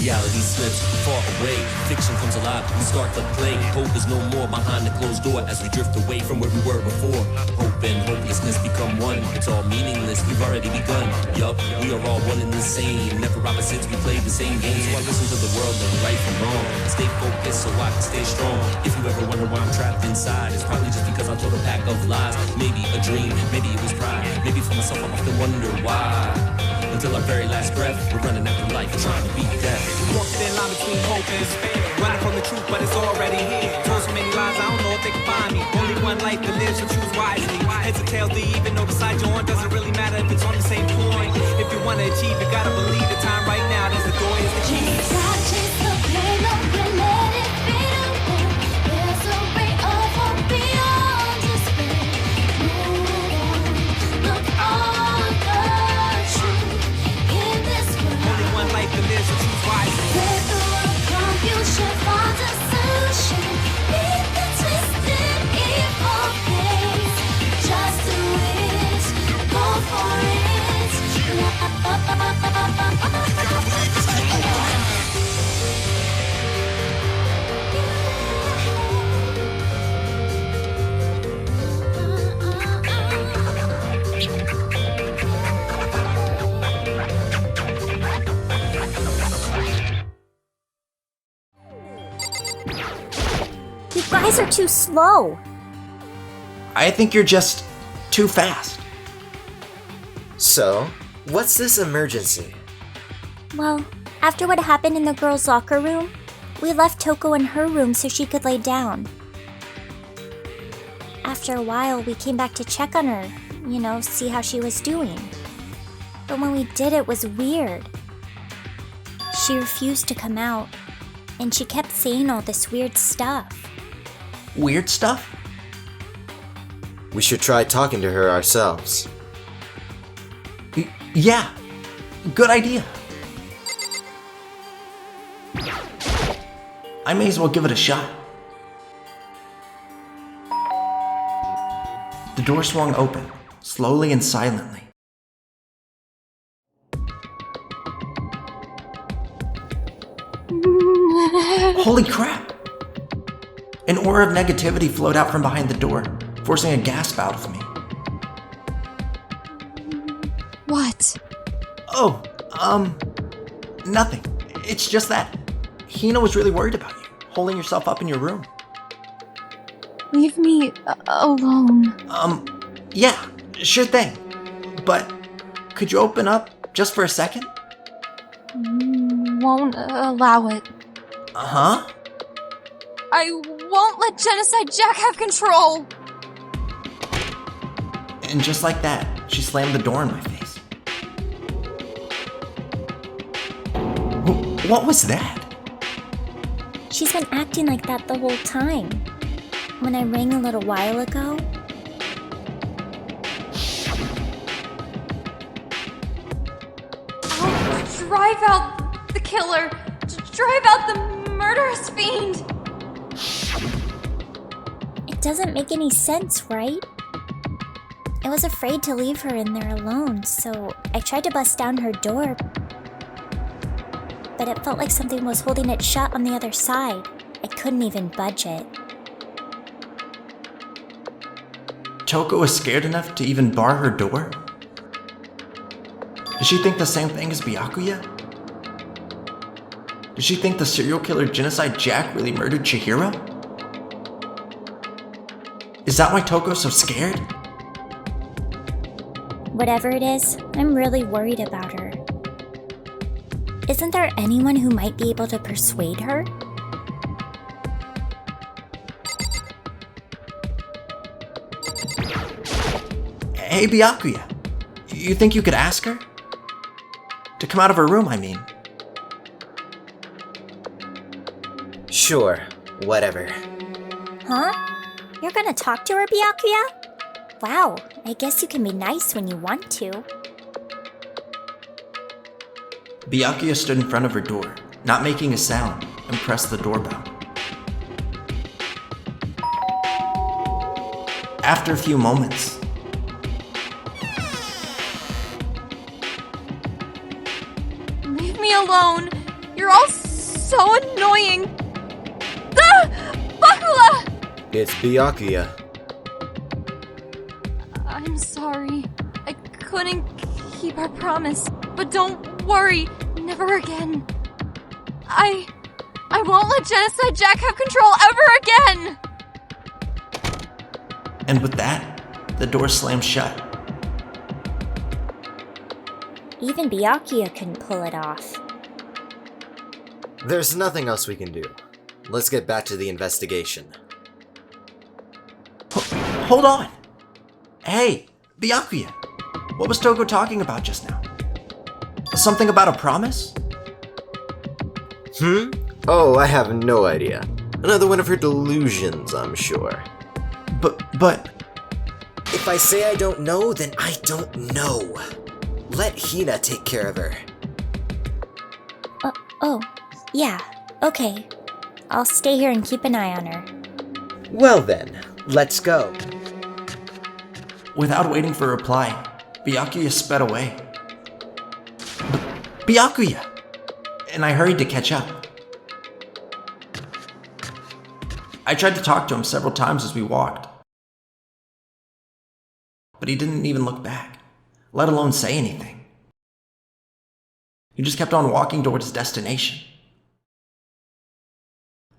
Reality slips far away, fiction comes alive, we start to play. Hope is no more behind the closed door as we drift away from where we were before. Hope and hopelessness become one, it's all meaningless, we've already begun. Yup, we are all one and the same, never opposites, we play the same game. So I listen to the world and right from wrong, stay focused so I can stay strong. If you ever wonder why I'm trapped inside, it's probably just because I told a pack of lies. Maybe a dream, maybe it was pride, maybe for myself I often wonder why. Until our very last breath, we're running after life, trying to beat death. Walk the thin line between hope and despair. Running from the truth, but it's already here. Told so many lies, I don't know if they can find me. Only one life to live, so choose wisely. Heads or tails, do you even know beside your own? Doesn't really matter if it's on the same point. If you want to achieve, you gotta believe the time right now. There's the door, is the key. Chase the flame, don't let it fade away. There's a ray of hope beyond despair. Move on, look on the truth in this world. Only one life to live, so choose wisely. Let the world come, you should find a solution. Beat the twisted evil gaze. Just do it, go for it. You guys are too slow. I think you're just too fast. So, what's this emergency? Well, after what happened in the girls' locker room, we left Toko in her room so she could lay down. After a while, we came back to check on her, see how she was doing. But when we did, it was weird. She refused to come out, and she kept saying all this weird stuff. Weird stuff? We should try talking to her ourselves. Yeah, good idea. I may as well give it a shot. The door swung open, slowly and silently. Holy crap! An aura of negativity flowed out from behind the door, forcing a gasp out of me. What? Oh, nothing. It's just that Hina was really worried about you, holding yourself up in your room. Leave me alone. Yeah, sure thing. But could you open up just for a second? Won't allow it. Uh-huh. I won't let Genocide Jack have control! And just like that, she slammed the door in my face. What was that? She's been acting like that the whole time. When I rang a little while ago, I'll drive out the killer! Drive out the murderous fiend! it doesn't make any sense, right? I was afraid to leave her in there alone, so I tried to bust down her door, but it felt like something was holding it shut on the other side. I couldn't even budge it. Toko was scared enough to even bar her door? Does she think the same thing as Byakuya? Does she think the serial killer Genocide Jack really murdered Chihiro? Is that why Toko's so scared? Whatever it is, I'm really worried about her. Isn't there anyone who might be able to persuade her? Hey, Byakuya. You think you could ask her? To come out of her room, I mean. Sure, whatever. Huh? You're gonna talk to her, Byakuya? Wow, I guess you can be nice when you want to. Byakuya stood in front of her door, not making a sound, and pressed the doorbell. After a few moments, Leave me alone. You're all so annoying. Ah! Bakula! It's Byakuya. I'm sorry. I couldn't keep our promise. But don't worry. Never again. I won't let Genocide Jack have control ever again! and with that, the door slammed shut. Even Byakuya couldn't pull it off. There's nothing else we can do. Let's get back to the investigation. Hold on! Hey, Byakuya! What was Toko talking about just now? Something about a promise? Oh, I have no idea. Another one of her delusions, I'm sure. But... If I say I don't know, then I don't know. Let Hina take care of her. Oh, yeah, okay. I'll stay here and keep an eye on her. Well then, let's go. Without waiting for a reply, Byakuya sped away. Byakuya! And I hurried to catch up. I tried to talk to him several times as we walked, but he didn't even look back, let alone say anything. He just kept on walking toward his destination.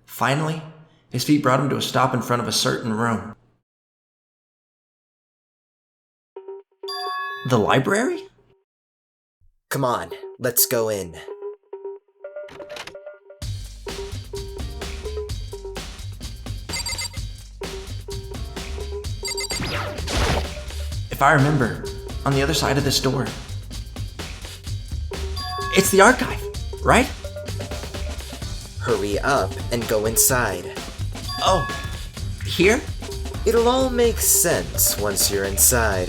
Finally, his feet brought him to a stop in front of a certain room. The library? Come on, let's go in. If I remember, on the other side of this door, it's the archive, right? Hurry up and go inside. Oh, here? It'll all make sense once you're inside.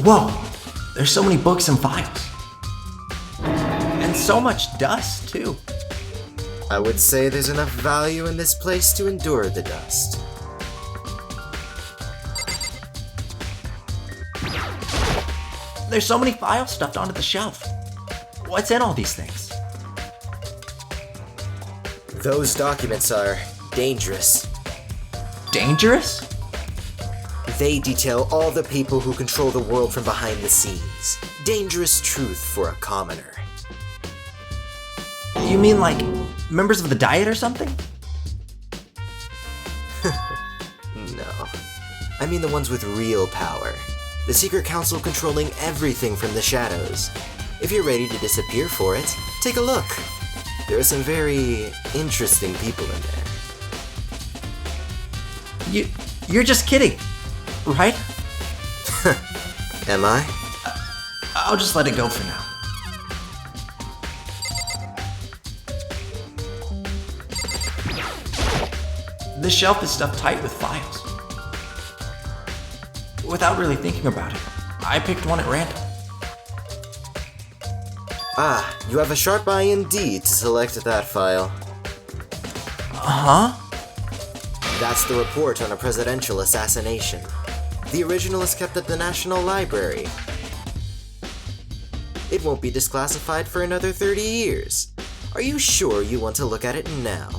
Whoa, there's so many books and files. And so much dust, too. I would say there's enough value in this place to endure the dust. There's so many files stuffed onto the shelf. What's in all these things? Those documents are dangerous. Dangerous? They detail all the people who control the world from behind the scenes. Dangerous truth for a commoner. You mean like members of the Diet or something? No. I mean the ones with real power. The secret council controlling everything from the shadows. If you're ready to disappear for it, take a look. There are some very interesting people in there. You're just kidding, right? Am I? I'll just let it go for now. This shelf is stuffed tight with files. Without really thinking about it, I picked one at random. Ah, you have a sharp eye indeed to select that file. Uh-huh? That's the report on a presidential assassination. The original is kept at the National Library. It won't be disclassified for another 30 years. Are you sure you want to look at it now?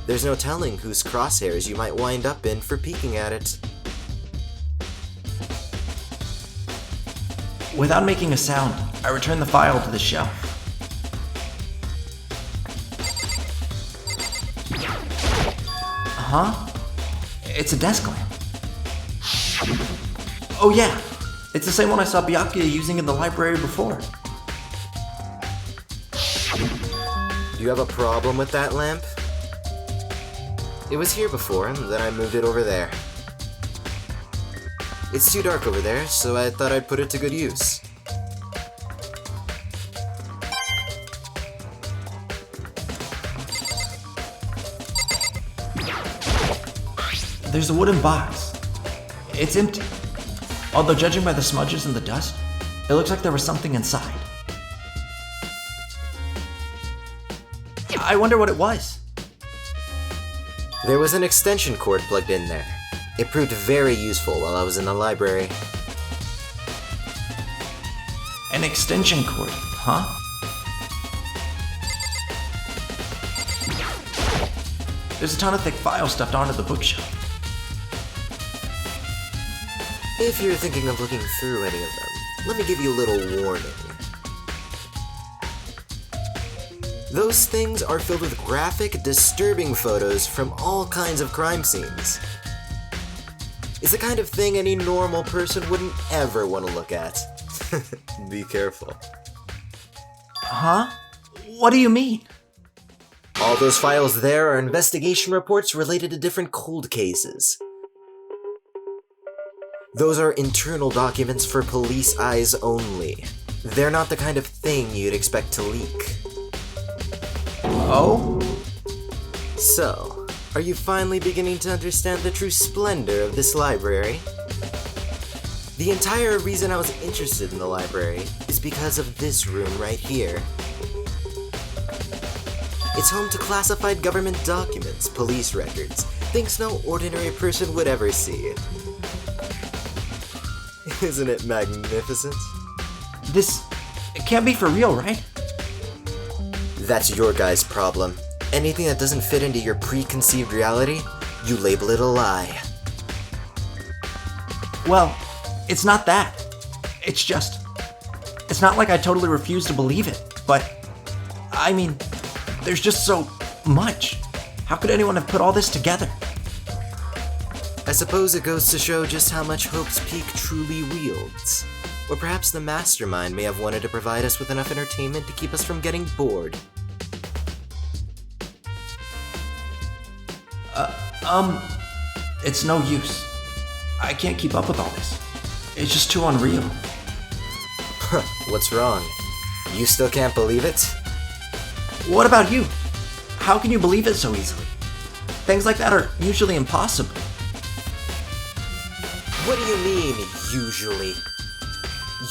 There's no telling whose crosshairs you might wind up in for peeking at it. Without making a sound, I returned the file to the shelf. Uh-huh. It's a desk lamp. Oh yeah, it's the same one I saw Byakuya using in the library before. You have a problem with that lamp? It was here before, and then I moved it over there. It's too dark over there, so I thought I'd put it to good use. There's a wooden box, It's empty. Although judging by the smudges and the dust, it looks like there was something inside. I wonder what it was. There was an extension cord plugged in there. It proved very useful while I was in the library. An extension cord, huh? There's a ton of thick files stuffed onto the bookshelf. If you're thinking of looking through any of them, let me give you a little warning. Those things are filled with graphic, disturbing photos from all kinds of crime scenes. It's the kind of thing any normal person wouldn't ever want to look at. Be careful. Huh? What do you mean? All those files there are investigation reports related to different cold cases. Those are internal documents for police eyes only. They're not the kind of thing you'd expect to leak. Oh? So, are you finally beginning to understand the true splendor of this library? The entire reason I was interested in the library is because of this room right here. It's home to classified government documents, police records, things no ordinary person would ever see. Isn't it magnificent? It can't be for real, right? That's your guy's problem. Anything that doesn't fit into your preconceived reality, you label it a lie. Well, it's not that. It's not like I totally refuse to believe it, but, I mean, there's just so much. How could anyone have put all this together? I suppose it goes to show just how much Hope's Peak truly wields. Or perhaps the mastermind may have wanted to provide us with enough entertainment to keep us from getting bored. It's no use. I can't keep up with all this. It's just too unreal. What's wrong? You still can't believe it? What about you? How can you believe it so easily? Things like that are usually impossible. What do you mean, usually?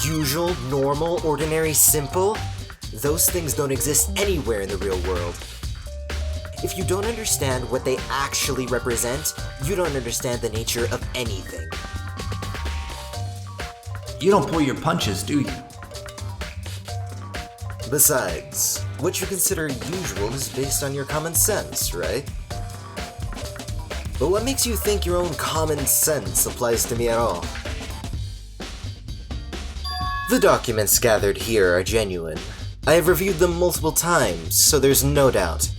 Usual, normal, ordinary, simple? Those things don't exist anywhere in the real world. If you don't understand what they actually represent, you don't understand the nature of anything. You don't pull your punches, do you? Besides, what you consider usual is based on your common sense, right? But what makes you think your own common sense applies to me at all? The documents gathered here are genuine. I have reviewed them multiple times, so there's no doubt.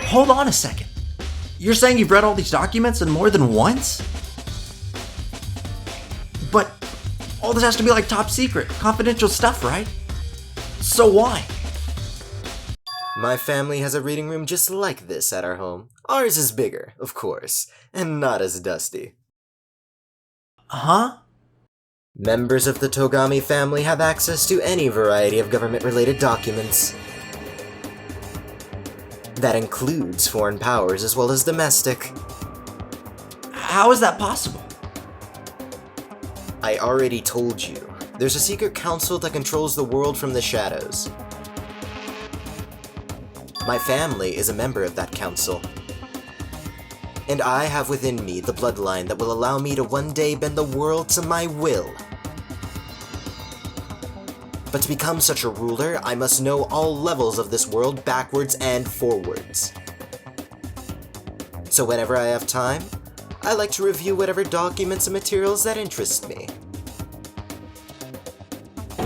Hold on a second. You're saying you've read all these documents and more than once? But all this has to be like top secret, confidential stuff, right? So why? My family has a reading room just like this at our home. Ours is bigger, of course, and not as dusty. Huh? Members of the Togami family have access to any variety of government-related documents. That includes foreign powers as well as domestic. How is that possible? I already told you. There's a secret council that controls the world from the shadows. My family is a member of that council. And I have within me the bloodline that will allow me to one day bend the world to my will. But to become such a ruler, I must know all levels of this world backwards and forwards. So whenever I have time, I like to review whatever documents and materials that interest me.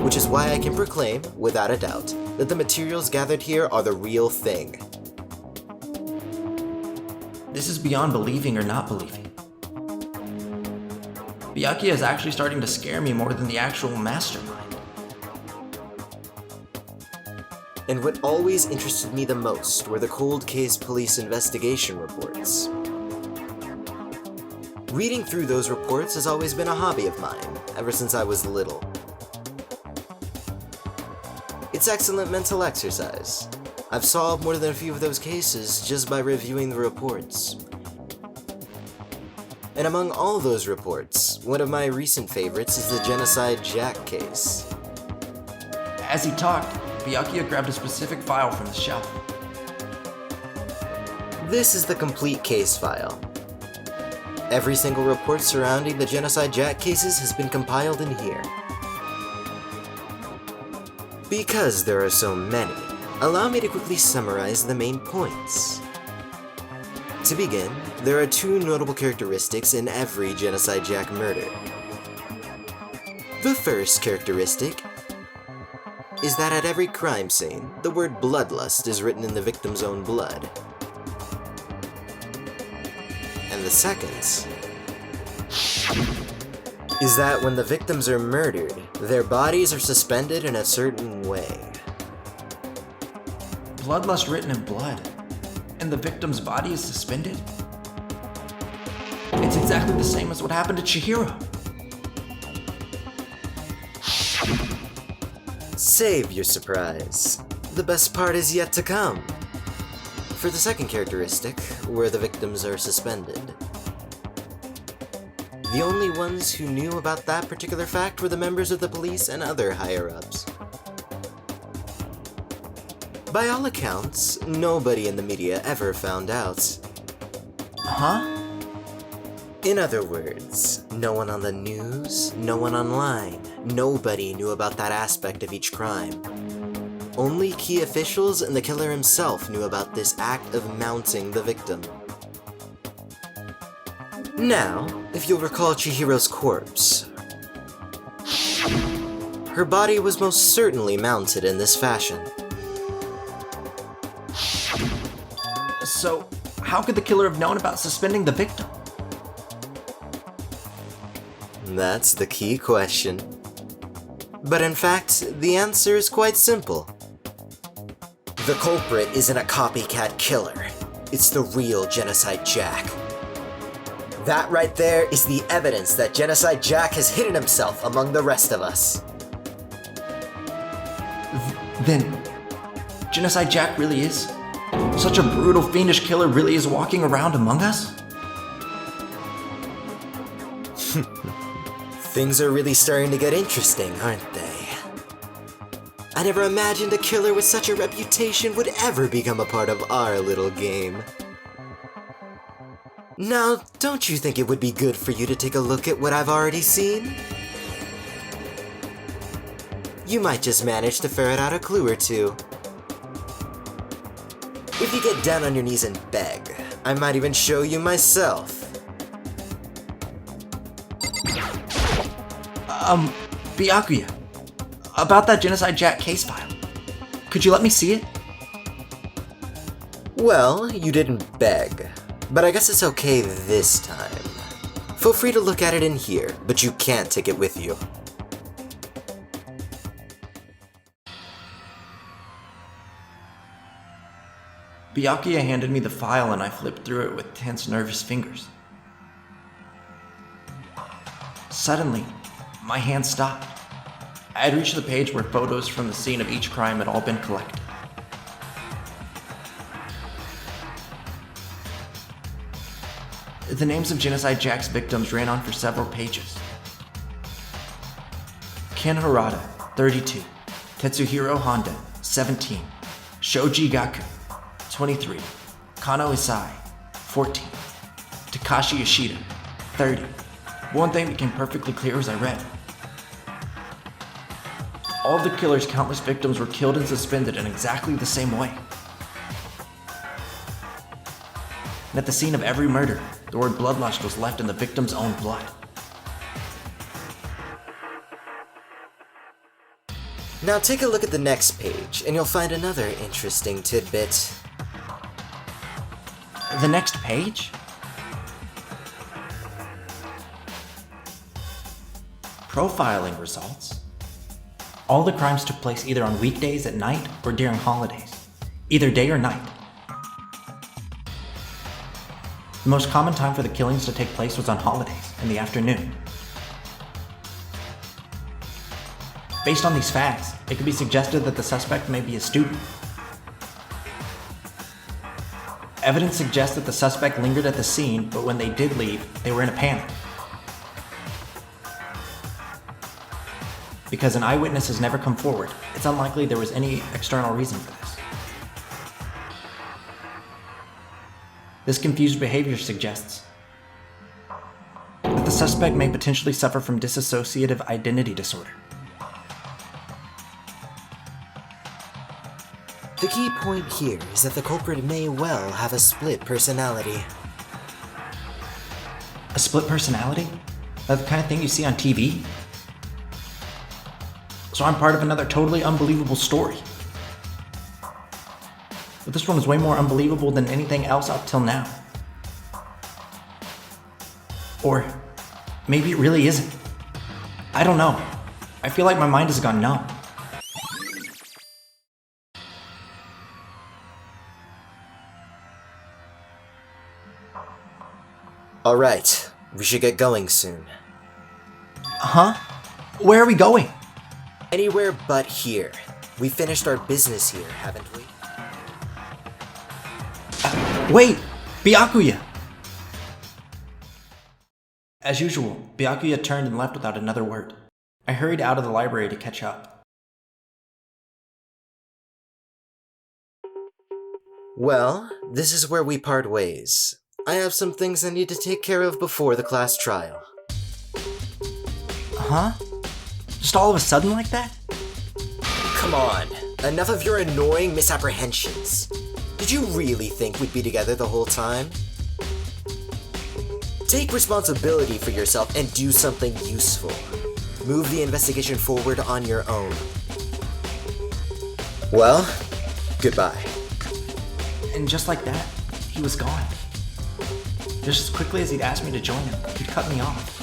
Which is why I can proclaim, without a doubt, that the materials gathered here are the real thing. This is beyond believing or not believing. Byakuya is actually starting to scare me more than the actual mastermind. And what always interested me the most were the cold case police investigation reports. Reading through those reports has always been a hobby of mine, ever since I was little. It's excellent mental exercise. I've solved more than a few of those cases just by reviewing the reports. And among all those reports, one of my recent favorites is the Genocide Jack case. As he talked, Byakuya grabbed a specific file from the shelf. This is the complete case file. Every single report surrounding the Genocide Jack cases has been compiled in here. Because there are so many, allow me to quickly summarize the main points. To begin, there are two notable characteristics in every Genocide Jack murder. The first characteristic is that at every crime scene, the word bloodlust is written in the victim's own blood. And the second is that when the victims are murdered, their bodies are suspended in a certain way. Bloodlust written in blood, and the victim's body is suspended? It's exactly the same as what happened to Chihiro. Save your surprise. The best part is yet to come. For the second characteristic, where the victims are suspended, the only ones who knew about that particular fact were the members of the police and other higher-ups. By all accounts, nobody in the media ever found out. Huh? In other words, no one on the news, no one online, nobody knew about that aspect of each crime. Only key officials and the killer himself knew about this act of mounting the victim. Now, if you'll recall Chihiro's corpse, her body was most certainly mounted in this fashion. So, how could the killer have known about suspending the victim? That's the key question. But in fact, the answer is quite simple. The culprit isn't a copycat killer. It's the real Genocide Jack. That right there is the evidence that Genocide Jack has hidden himself among the rest of us. Then, Genocide Jack really is? Such a brutal, fiendish killer really is walking around among us? Things are really starting to get interesting, aren't they? I never imagined a killer with such a reputation would ever become a part of our little game. Now, don't you think it would be good for you to take a look at what I've already seen? You might just manage to ferret out a clue or two. If you get down on your knees and beg, I might even show you myself. Byakuya. About that Genocide Jack case file. Could you let me see it? Well, you didn't beg, but I guess it's okay this time. Feel free to look at it in here, but you can't take it with you. Byakuya handed me the file and I flipped through it with tense, nervous fingers. Suddenly, my hand stopped. I had reached the page where photos from the scene of each crime had all been collected. The names of Genocide Jack's victims ran on for several pages. Ken Harada, 32. Tetsuhiro Honda, 17. Shoji Gaku, 23. Kano Isai, 14. Takashi Yoshida, 30. One thing became perfectly clear as I read. All of the killer's countless victims were killed and suspended in exactly the same way. And at the scene of every murder, the word bloodlust was left in the victim's own blood. Now take a look at the next page, and you'll find another interesting tidbit. The next page? Profiling results. All the crimes took place either on weekdays at night or during holidays, either day or night. The most common time for the killings to take place was on holidays, in the afternoon. Based on these facts, it could be suggested that the suspect may be a student. Evidence suggests that the suspect lingered at the scene, but when they did leave, they were in a panic. Because an eyewitness has never come forward, it's unlikely there was any external reason for this. This confused behavior suggests that the suspect may potentially suffer from dissociative identity disorder. The key point here is that the culprit may well have a split personality. A split personality? Like the kind of thing you see on TV? So I'm part of another totally unbelievable story. But this one is way more unbelievable than anything else up till now. Or maybe it really isn't. I don't know. I feel like my mind has gone numb. Alright, we should get going soon. Huh? Where are we going? Anywhere but here. We finished our business here, haven't we? Wait! Byakuya! As usual, Byakuya turned and left without another word. I hurried out of the library to catch up. Well, this is where we part ways. I have some things I need to take care of before the class trial. Huh? Just all of a sudden like that? Come on, enough of your annoying misapprehensions. Did you really think we'd be together the whole time? Take responsibility for yourself and do something useful. Move the investigation forward on your own. Well, goodbye. And just like that, he was gone. Just as quickly as he'd asked me to join him, he'd cut me off.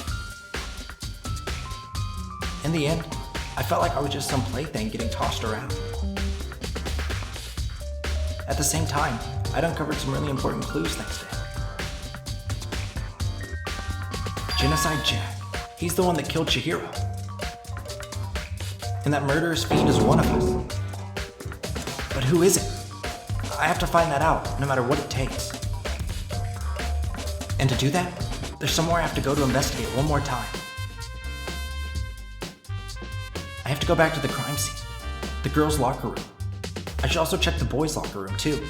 In the end, I felt like I was just some plaything getting tossed around. At the same time, I'd uncovered some really important clues thanks to him. Genocide Jack. He's the one that killed Chihiro. And that murderous fiend is one of us. But who is it? I have to find that out, no matter what it takes. And to do that, there's somewhere I have to go to investigate one more time. I have to go back to the crime scene, the girls' locker room. I should also check the boys' locker room too.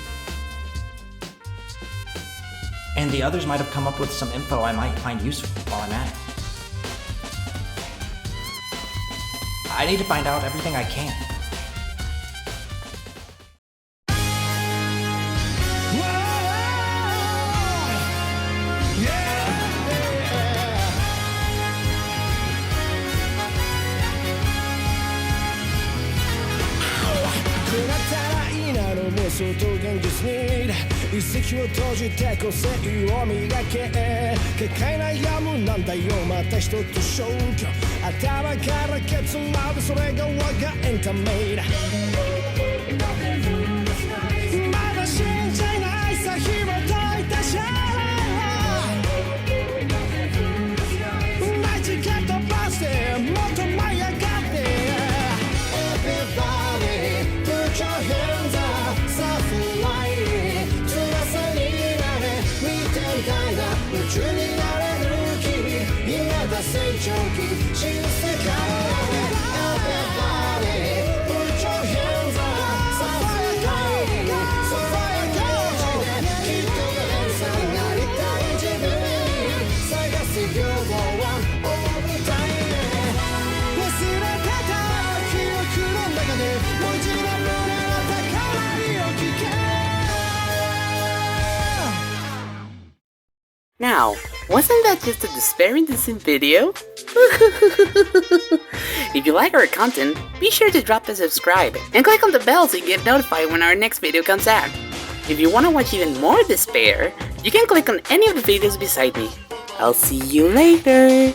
And the others might have come up with some info I might find useful while I'm at it. I need to find out everything I can. Now, wasn't that just a despairing decent video? If you like our content, be sure to drop a subscribe and click on the bell so you get notified when our next video comes out. If you want to watch even more despair, you can click on any of the videos beside me. I'll see you later!